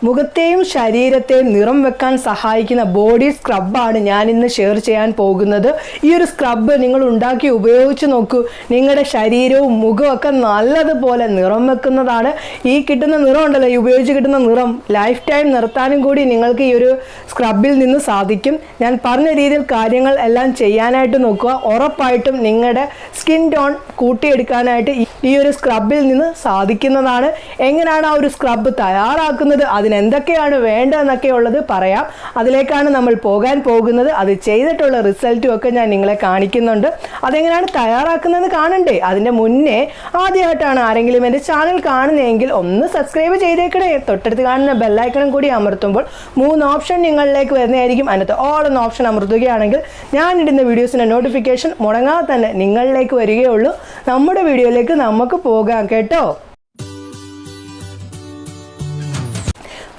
മുഖത്തെയും ശരീരത്തെയും നിറം വെക്കാൻ സഹായിക്കുന്ന ബോഡി സ്ക്രബാണ് ഞാൻ ഇന്ന് ഷെയർ ചെയ്യാൻ പോകുന്നത്. ഈ ഒരു സ്ക്രബ് നിങ്ങൾ ഉണ്ടാക്കി ഉപയോഗിച്ച് നോക്കൂ. നിങ്ങളുടെ ശരീരവും മുഖവും ഒക്കെ നല്ലതുപോലെ നിറം വെക്കുന്നതാണ്. ഈ കിട്ടുന്ന നിറം ഉണ്ടല്ലോ, ഈ ഉപയോഗിച്ച് കിട്ടുന്ന നിറം ലൈഫ് ടൈം നിർത്താനും കൂടി നിങ്ങൾക്ക് ഈ ഒരു സ്ക്രബിൽ നിന്ന് സാധിക്കും. ഞാൻ പറഞ്ഞ രീതിയിൽ കാര്യങ്ങൾ എല്ലാം ചെയ്യാനായിട്ട് നോക്കുക. ഉറപ്പായിട്ടും നിങ്ങളുടെ സ്കിൻ ടോൺ കൂട്ടിയെടുക്കാനായിട്ട് ഈ ഒരു സ്ക്രബിൽ നിന്ന് സാധിക്കുന്നതാണ്. എങ്ങനെയാണ് ആ ഒരു സ്ക്രബ് തയ്യാറാക്കുന്നത്, എന്തൊക്കെയാണ് വേണ്ടതെന്നൊക്കെ ഉള്ളത് പറയാം. അതിലേക്കാണ് നമ്മൾ പോകാൻ പോകുന്നത്. അത് ചെയ്തിട്ടുള്ള റിസൾട്ടും ഒക്കെ ഞാൻ നിങ്ങളെ കാണിക്കുന്നുണ്ട്. അതെങ്ങനെയാണ് തയ്യാറാക്കുന്നതെന്ന് കാണണ്ടേ? അതിൻ്റെ മുന്നേ ആദ്യമായിട്ടാണ് ആരെങ്കിലും എൻ്റെ ചാനൽ കാണുന്നതെങ്കിൽ ഒന്ന് സബ്സ്ക്രൈബ് ചെയ്തേക്കണേ. തൊട്ടടുത്ത് കാണുന്ന ബെല്ലൈക്കണും കൂടി അമർത്തുമ്പോൾ 3 ഓപ്ഷൻ നിങ്ങളിലേക്ക് വരുന്നതായിരിക്കും. അതിനകത്ത് ഓൾ എന്ന ഓപ്ഷൻ അമർത്തുകയാണെങ്കിൽ ഞാൻ ഇടുന്ന വീഡിയോസിൻ്റെ നോട്ടിഫിക്കേഷൻ മുടങ്ങാതെ തന്നെ നിങ്ങളിലേക്ക് വരികയുള്ളൂ. നമ്മുടെ വീഡിയോയിലേക്ക് നമുക്ക് പോകാം കേട്ടോ.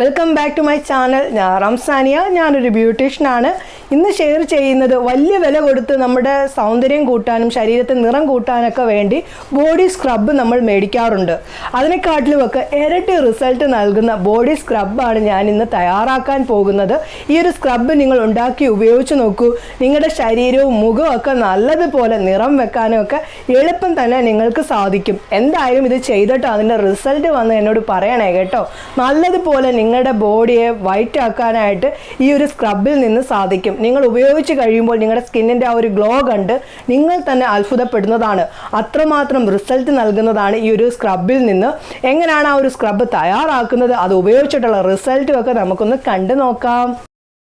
Welcome back to my channel. ഞാൻ റംസാനിയ, ഞാനൊരു ബ്യൂട്ടീഷ്യനാണ്. ഇന്ന് ഷെയർ ചെയ്യുന്നത് വലിയ വില കൊടുത്ത് നമ്മുടെ സൗന്ദര്യം കൂട്ടാനും ശരീരത്തെ നിറം കൂട്ടാനൊക്കെ വേണ്ടി ബോഡി സ്ക്രബ് നമ്മൾ മേടിക്കാറുണ്ട്. അതിനെക്കാട്ടിലുമൊക്കെ ഇരട്ടി റിസൾട്ട് നൽകുന്ന ബോഡി സ്ക്രബാണ് ഞാൻ ഇന്ന് തയ്യാറാക്കാൻ പോകുന്നത്. ഈ ഒരു സ്ക്രബ് നിങ്ങൾ ഉണ്ടാക്കി ഉപയോഗിച്ച് നോക്കൂ. നിങ്ങളുടെ ശരീരവും മുഖവും ഒക്കെ നല്ലതുപോലെ നിറം വെക്കാനും ഒക്കെ എളുപ്പം തന്നെ നിങ്ങൾക്ക് സാധിക്കും. എന്തായാലും ഇത് ചെയ്തിട്ട് അതിൻ്റെ റിസൾട്ട് വന്ന് എന്നോട് പറയണേ കേട്ടോ. നല്ലതുപോലെ നിങ്ങളുടെ ബോഡിയെ വൈറ്റ് ആക്കാനായിട്ട് ഈ ഒരു സ്ക്രബിൽ നിന്ന് സാധിക്കും. നിങ്ങൾ ഉപയോഗിച്ച് കഴിയുമ്പോൾ നിങ്ങളുടെ സ്കിന്നിൻ്റെ ആ ഒരു ഗ്ലോ കണ്ട് നിങ്ങൾ തന്നെ അത്ഭുതപ്പെടുന്നതാണ്. അത്രമാത്രം റിസൾട്ട് നൽകുന്നതാണ് ഈ ഒരു സ്ക്രബിൽ നിന്ന്. എങ്ങനെയാണ് ആ ഒരു സ്ക്രബ് തയ്യാറാക്കുന്നത്, അത് ഉപയോഗിച്ചിട്ടുള്ള റിസൾട്ടും ഒക്കെ നമുക്കൊന്ന് കണ്ടു നോക്കാം.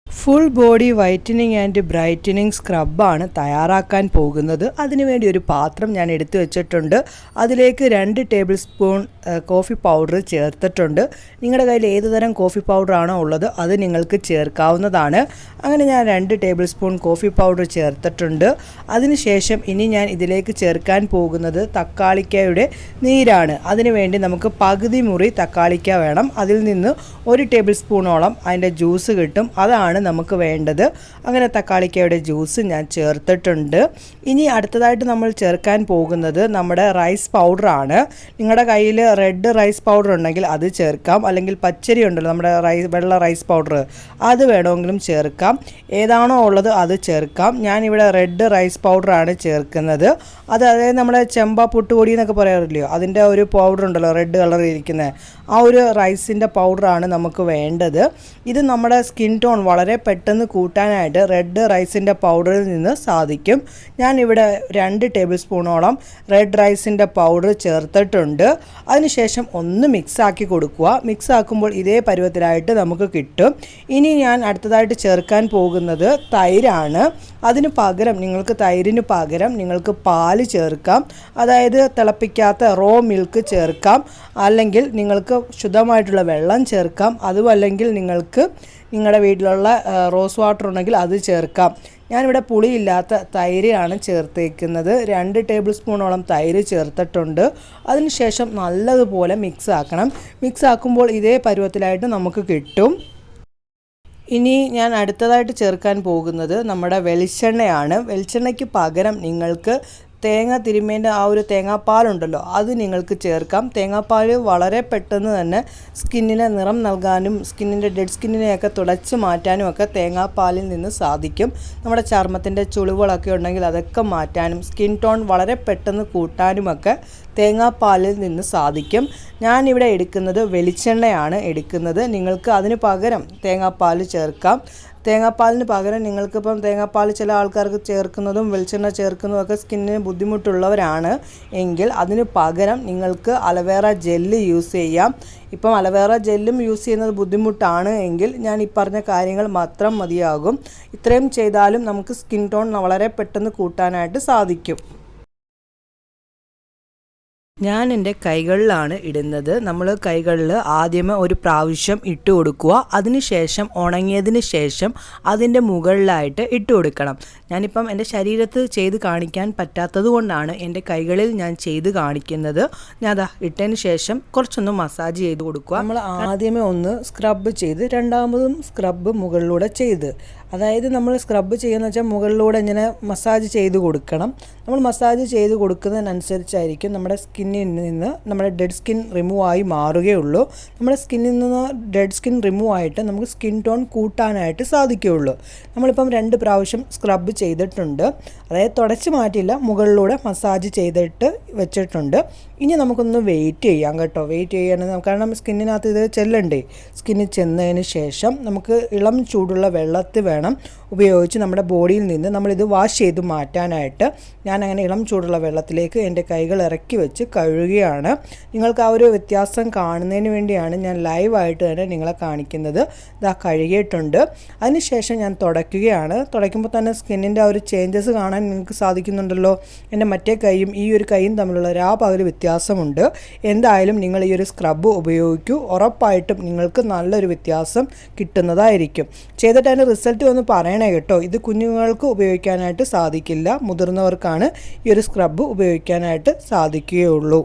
Full body whitening and brightening സ്ക്രബാണ് തയ്യാറാക്കാൻ പോകുന്നത്. അതിനുവേണ്ടി ഒരു പാത്രം ഞാൻ എടുത്തു വെച്ചിട്ടുണ്ട്. അതിലേക്ക് 2 ടേബിൾ സ്പൂൺ കോഫി പൗഡർ ചേർത്തിട്ടുണ്ട്. നിങ്ങളുടെ കയ്യിൽ ഏത് തരം കോഫി പൗഡറാണോ ഉള്ളത് അത് നിങ്ങൾക്ക് ചേർക്കാവുന്നതാണ്. അങ്ങനെ ഞാൻ 2 ടേബിൾ സ്പൂൺ കോഫി പൗഡർ ചേർത്തിട്ടുണ്ട്. അതിനുശേഷം ഇനി ഞാൻ ഇതിലേക്ക് ചേർക്കാൻ പോകുന്നത് തക്കാളിക്കയുടെ നീരാണ്. അതിനുവേണ്ടി നമുക്ക് പകുതി മുറി തക്കാളിക്ക വേണം. അതിൽ നിന്ന് 1 ടേബിൾ സ്പൂണോളം അതിൻ്റെ ജ്യൂസ് കിട്ടും. അതാണ് നമുക്ക് വേണ്ടത്. അങ്ങനെ തക്കാളിക്കയുടെ ജ്യൂസ് ഞാൻ ചേർത്തിട്ടുണ്ട്. ഇനി അടുത്തതായിട്ട് നമ്മൾ ചേർക്കാൻ പോകുന്നത് നമ്മുടെ റൈസ് പൗഡറാണ്. നിങ്ങളുടെ കയ്യിൽ റെഡ് റൈസ് പൗഡർ ഉണ്ടെങ്കിൽ അത് ചേർക്കാം, അല്ലെങ്കിൽ പച്ചരി ഉണ്ടല്ലോ നമ്മുടെ വെള്ള റൈസ് പൗഡർ, അത് വേണമെങ്കിലും ചേർക്കാം. ഏതാണോ ഉള്ളത് അത് ചേർക്കാം. ഞാനിവിടെ റെഡ് റൈസ് പൗഡറാണ് ചേർക്കുന്നത്. അതായത് നമ്മുടെ ചെമ്പ പുട്ടുപൊടി എന്നൊക്കെ പറയാറില്ലയോ, അതിൻ്റെ ഒരു പൗഡർ ഉണ്ടല്ലോ റെഡ് കളറിൽ ഇരിക്കുന്നത്, ആ ഒരു റൈസിൻ്റെ പൗഡറാണ് നമുക്ക് വേണ്ടത്. ഇത് നമ്മുടെ സ്കിൻ ടോൺ വളരെ പെട്ടെന്ന് കൂട്ടാനായിട്ട് റെഡ് റൈസിൻ്റെ പൗഡറിൽ നിന്ന് സാധിക്കും. ഞാനിവിടെ 2 ടേബിൾ സ്പൂണോളം റെഡ് റൈസിൻ്റെ പൗഡർ ചേർത്തിട്ടുണ്ട്. അതിനുശേഷം ഒന്ന് മിക്സാക്കി കൊടുക്കുക. മിക്സ് ആക്കുമ്പോൾ ഇതേ പരുവത്തിലായിട്ട് നമുക്ക് കിട്ടും. ഇനി ഞാൻ അടുത്തതായിട്ട് ചേർക്കാൻ പോകുന്നത് തൈരാണ്. അതിന് പകരം തൈരിന് പകരം നിങ്ങൾക്ക് പാല് ചേർക്കാം. അതായത് തിളപ്പിക്കാത്ത റോ മിൽക്ക് ചേർക്കാം, അല്ലെങ്കിൽ നിങ്ങൾക്ക് ശുദ്ധമായിട്ടുള്ള വെള്ളം ചേർക്കാം. അതുമല്ലെങ്കിൽ നിങ്ങൾക്ക് നിങ്ങളുടെ വീട്ടിലുള്ള റോസ് വാട്ടർ ഉണ്ടെങ്കിൽ അത് ചേർക്കാം. ഞാനിവിടെ പുളിയില്ലാത്ത തൈരാണ് ചേർത്തേക്കുന്നത്. 2 ടേബിൾ സ്പൂണോളം തൈര് ചേർത്തിട്ടുണ്ട്. അതിനുശേഷം നല്ലതുപോലെ മിക്സ് ആക്കണം. മിക്സ് ആക്കുമ്പോൾ ഇതേ പരുവത്തിലായിട്ട് നമുക്ക് കിട്ടും. ഇനി ഞാൻ അടുത്തതായിട്ട് ചേർക്കാൻ പോകുന്നത് നമ്മുടെ വെളിച്ചെണ്ണയാണ്. വെളിച്ചെണ്ണയ്ക്ക് പകരം നിങ്ങൾക്ക് തേങ്ങ തിരുമ്മേൻ്റെ ആ ഒരു തേങ്ങാപ്പാലുണ്ടല്ലോ, അത് നിങ്ങൾക്ക് ചേർക്കാം. തേങ്ങാപ്പാൽ വളരെ പെട്ടെന്ന് തന്നെ സ്കിന്നിന് നിറം നൽകാനും സ്കിന്നിൻ്റെ ഡെഡ് സ്കിന്നിനെയൊക്കെ തുടച്ച് മാറ്റാനും ഒക്കെ തേങ്ങാപ്പാലിൽ നിന്ന് സാധിക്കും. നമ്മുടെ ചർമ്മത്തിൻ്റെ ചുളിവുകളൊക്കെ ഉണ്ടെങ്കിൽ അതൊക്കെ മാറ്റാനും സ്കിൻ ടോൺ വളരെ പെട്ടെന്ന് കൂട്ടാനുമൊക്കെ തേങ്ങാപ്പാലിൽ നിന്ന് സാധിക്കും. ഞാനിവിടെ എടുക്കുന്നത് വെളിച്ചെണ്ണയാണ് എടുക്കുന്നത്. നിങ്ങൾക്ക് അതിന് പകരം തേങ്ങാപ്പാൽ ചേർക്കാം. തേങ്ങാപ്പാലിന് പകരം നിങ്ങൾക്കിപ്പം തേങ്ങാപ്പാൽ ചില ആൾക്കാർക്ക് ചേർക്കുന്നതും വെളിച്ചെണ്ണ ചേർക്കുന്നതും ഒക്കെ സ്കിന്നിന് ബുദ്ധിമുട്ടുള്ളവരാണ് എങ്കിൽ അതിന് പകരം നിങ്ങൾക്ക് അലവേറ ജെല്ല് യൂസ് ചെയ്യാം. ഇപ്പം അലവേറ ജെല്ലും യൂസ് ചെയ്യുന്നത് ബുദ്ധിമുട്ടാണ് എങ്കിൽ ഞാൻ ഈ പറഞ്ഞ കാര്യങ്ങൾ മാത്രം മതിയാകും. ഇത്രയും ചെയ്താലും നമുക്ക് സ്കിൻ ടോൺ വളരെ പെട്ടെന്ന് കൂട്ടാനായിട്ട് സാധിക്കും. ഞാൻ എൻ്റെ കൈകളിലാണ് ഇടുന്നത്. നമ്മൾ കൈകളിൽ ആദ്യമേ ഒരു പ്രാവശ്യം ഇട്ട് കൊടുക്കുക. അതിനുശേഷം ഉണങ്ങിയതിന് ശേഷം അതിൻ്റെ മുകളിലായിട്ട് ഇട്ട് കൊടുക്കണം. ഞാനിപ്പം എൻ്റെ ശരീരത്ത് ചെയ്ത് കാണിക്കാൻ പറ്റാത്തത് കൊണ്ടാണ് എൻ്റെ കൈകളിൽ ഞാൻ ചെയ്ത് കാണിക്കുന്നത്. ഞാൻ അതാ ഇട്ടതിന് ശേഷം കുറച്ചൊന്ന് മസാജ് ചെയ്ത് കൊടുക്കുക. നമ്മൾ ആദ്യമേ ഒന്ന് സ്ക്രബ് ചെയ്ത് രണ്ടാമതും സ്ക്രബ് മുകളിലൂടെ ചെയ്ത് അതായത് നമ്മൾ സ്ക്രബ് ചെയ്യുന്ന വെച്ചാൽ മുകളിലൂടെ ഇങ്ങനെ മസാജ് ചെയ്ത് കൊടുക്കണം. നമ്മൾ മസാജ് ചെയ്ത് കൊടുക്കുന്നതിനനുസരിച്ചായിരിക്കും നമ്മുടെ സ്കിന്നിൽ നിന്ന് നമ്മുടെ ഡെഡ് സ്കിൻ റിമൂവ് ആയി മാറുകയുള്ളൂ. നമ്മുടെ സ്കിന്നിൽ നിന്ന് ഡെഡ് സ്കിൻ റിമൂവ് ആയിട്ട് നമുക്ക് സ്കിൻ ടോൺ കൂട്ടാനായിട്ട് സാധിക്കുകയുള്ളൂ. നമ്മളിപ്പം 2 പ്രാവശ്യം സ്ക്രബ് ചെയ്തിട്ടുണ്ട്. അതായത് തുടച്ച് മാറ്റിയില്ല, മുകളിലൂടെ മസാജ് ചെയ്തിട്ട് വെച്ചിട്ടുണ്ട്. ഇനി നമുക്കൊന്ന് വെയിറ്റ് ചെയ്യാം കേട്ടോ. വെയിറ്റ് ചെയ്യാൻ കാരണം സ്കിന്നിനകത്ത് ഇത് ചെല്ലണ്ടേ. സ്കിന്നിൽ ചെന്നതിന് ശേഷം നമുക്ക് ഇളം ചൂടുള്ള വെള്ളത്തിൽ വേണം ഉപയോഗിച്ച് നമ്മുടെ ബോഡിയിൽ നിന്ന് നമ്മളിത് വാഷ് ചെയ്ത് മാറ്റാനായിട്ട്. ഞാനങ്ങനെ ഇളം ചൂടുള്ള വെള്ളത്തിലേക്ക് എൻ്റെ കൈകൾ ഇറക്കി വെച്ച് കഴുകുകയാണ്. നിങ്ങൾക്ക് ആ ഒരു വ്യത്യാസം കാണുന്നതിന് വേണ്ടിയാണ് ഞാൻ ലൈവായിട്ട് തന്നെ നിങ്ങളെ കാണിക്കുന്നത്. ഇതാ കഴുകിയിട്ടുണ്ട്. അതിനുശേഷം ഞാൻ തുടയ്ക്കുകയാണ്. തുടയ്ക്കുമ്പോൾ തന്നെ സ്കിന്നിൻ്റെ ആ ഒരു ചേഞ്ചസ് കാണാൻ നിങ്ങൾക്ക് സാധിക്കുന്നുണ്ടല്ലോ. എൻ്റെ മറ്റേ കൈയും ഈ ഒരു കൈയും തമ്മിലുള്ള പകൽ വ്യത്യാസമുണ്ട്. എന്തായാലും നിങ്ങൾ ഈ ഒരു സ്ക്രബ് ഉപയോഗിക്കൂ. ഉറപ്പായിട്ടും നിങ്ങൾക്ക് നല്ലൊരു വ്യത്യാസം കിട്ടുന്നതായിരിക്കും. ചെയ്തിട്ട് അതിൻ്റെ റിസൾട്ട് ഒന്ന് പറയണേ കേട്ടോ. ഇത് കുഞ്ഞുങ്ങൾക്ക് ഉപയോഗിക്കാനായിട്ട് സാധിക്കില്ല. മുതിർന്നവർക്കാണ് ഈ ഒരു സ്ക്രബ് ഉപയോഗിക്കാനായിട്ട് സാധിക്കുകയുള്ളൂ.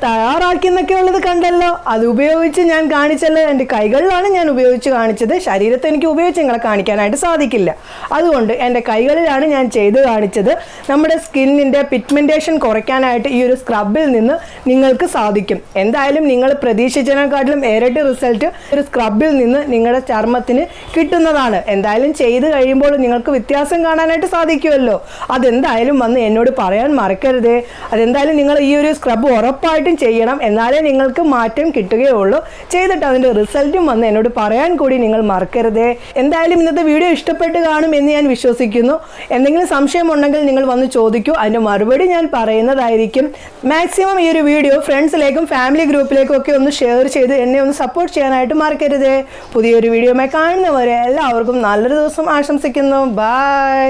തയ്യാറാക്കിയെന്നൊക്കെ ഉള്ളത് കണ്ടല്ലോ. അത് ഉപയോഗിച്ച് ഞാൻ കാണിച്ചല്ലോ. എൻ്റെ കൈകളിലാണ് ഞാൻ ഉപയോഗിച്ച് കാണിച്ചത്. ശരീരത്തെ എനിക്ക് ഉപയോഗിച്ച് നിങ്ങളെ കാണിക്കാനായിട്ട് സാധിക്കില്ല. അതുകൊണ്ട് എൻ്റെ കൈകളിലാണ് ഞാൻ ചെയ്ത് കാണിച്ചത്. നമ്മുടെ സ്കിന്നിൻ്റെ പിഗ്മെൻറ്റേഷൻ കുറയ്ക്കാനായിട്ട് ഈ ഒരു സ്ക്രബിൽ നിന്ന് നിങ്ങൾക്ക് സാധിക്കും. എന്തായാലും നിങ്ങൾ പ്രതീക്ഷിച്ചതിനെക്കാട്ടിലും ഇരട്ടി റിസൾട്ട് ഒരു സ്ക്രബിൽ നിന്ന് നിങ്ങളുടെ ചർമ്മത്തിന് കിട്ടുന്നതാണ്. എന്തായാലും ചെയ്ത് കഴിയുമ്പോൾ നിങ്ങൾക്ക് വ്യത്യാസം കാണാനായിട്ട് സാധിക്കുമല്ലോ. അതെന്തായാലും വന്ന് എന്നോട് പറയാൻ മറക്കരുതേ. അതെന്തായാലും നിങ്ങൾ ഈ ഒരു സ്ക്രബ് ഉറപ്പായിട്ടും ചെയ്യണം. എന്നാലേ നിങ്ങൾക്ക് മാറ്റം കിട്ടുകയുള്ളൂ. ചെയ്തിട്ട് അതിൻ്റെ റിസൾട്ടും വന്ന് എന്നോട് പറയാൻ കൂടി നിങ്ങൾ മറക്കരുതേ. എന്തായാലും ഇന്നത്തെ വീഡിയോ ഇഷ്ടപ്പെട്ട് കാണും എന്ന് ഞാൻ വിശ്വസിക്കുന്നു. എന്തെങ്കിലും സംശയമുണ്ടെങ്കിൽ നിങ്ങൾ വന്ന് ചോദിക്കൂ. അതിൻ്റെ മറുപടി ഞാൻ പറയുന്നതായിരിക്കും. മാക്സിമം ഈ ഒരു വീഡിയോ ഫ്രണ്ട്സിലേക്കും ഫാമിലി ഗ്രൂപ്പിലേക്കും ഒക്കെ ഒന്ന് ഷെയർ ചെയ്ത് എന്നെ ഒന്ന് സപ്പോർട്ട് ചെയ്യാനായിട്ട് മറക്കരുതേ. പുതിയൊരു വീഡിയോയുമായി കാണുന്നവരെ എല്ലാവർക്കും നല്ലൊരു ദിവസം ആശംസിക്കുന്നു. ബൈ.